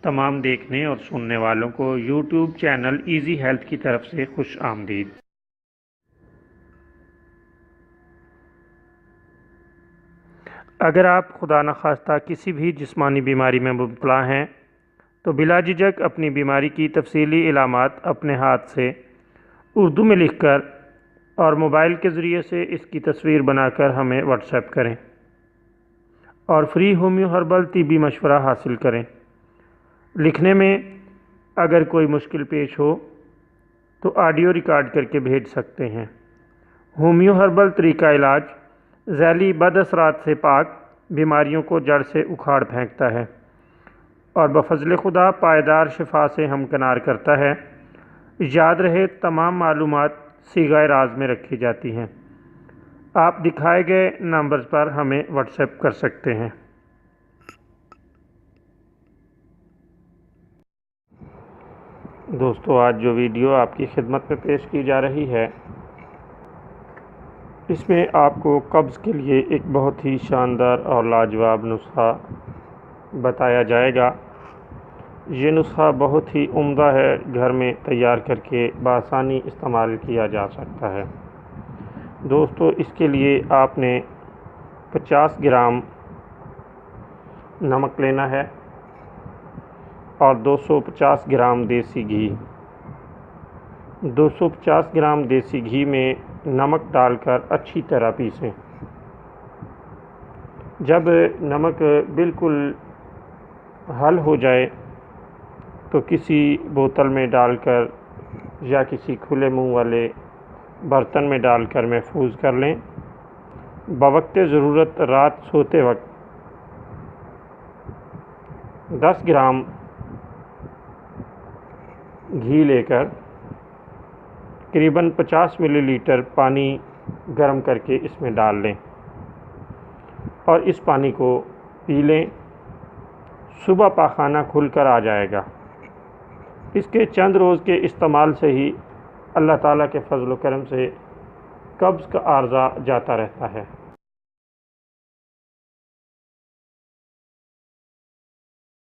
تمام دیکھنے اور سننے والوں کو یوٹیوب چینل ایزی ہیلتھ کی طرف سے خوش آمدید۔ اگر آپ خدا نخواستہ کسی بھی جسمانی بیماری میں مبتلا ہیں تو بلا جھجک اپنی بیماری کی تفصیلی علامات اپنے ہاتھ سے اردو میں لکھ کر اور موبائل کے ذریعے سے اس کی تصویر بنا کر ہمیں واٹس ایپ کریں اور فری ہومیو ہربل طبی مشورہ حاصل کریں۔ لکھنے میں اگر کوئی مشکل پیش ہو تو آڈیو ریکارڈ کر کے بھیج سکتے ہیں۔ ہومیو ہربل طریقہ علاج ذیلی بد اثرات سے پاک، بیماریوں کو جڑ سے اکھاڑ پھینکتا ہے اور بفضل خدا پائیدار شفا سے ہمکنار کرتا ہے۔ یاد رہے تمام معلومات صیغہ راز میں رکھی جاتی ہیں۔ آپ دکھائے گئے نمبرز پر ہمیں واٹس ایپ کر سکتے ہیں۔ دوستو، آج جو ویڈیو آپ کی خدمت میں پیش کی جا رہی ہے اس میں آپ کو قبض کے لیے ایک بہت ہی شاندار اور لاجواب نسخہ بتایا جائے گا۔ یہ نسخہ بہت ہی عمدہ ہے، گھر میں تیار کر کے بآسانی استعمال کیا جا سکتا ہے۔ دوستو، اس کے لیے آپ نے 50 گرام نمک لینا ہے اور 250 گرام دیسی گھی۔ 250 گرام دیسی گھی میں نمک ڈال کر اچھی طرح پیسیں۔ جب نمک بالکل حل ہو جائے تو کسی بوتل میں ڈال کر یا کسی کھلے منہ والے برتن میں ڈال کر محفوظ کر لیں۔ بوقت ضرورت رات سوتے وقت 10 گرام گھی لے کر تقریباً 50 ملی لیٹر پانی گرم کر کے اس میں ڈال لیں اور اس پانی کو پی لیں۔ صبح پاخانہ کھل کر آ جائے گا۔ اس کے چند روز کے استعمال سے ہی اللہ تعالیٰ کے فضل و کرم سے قبض کا عارضہ جاتا رہتا ہے۔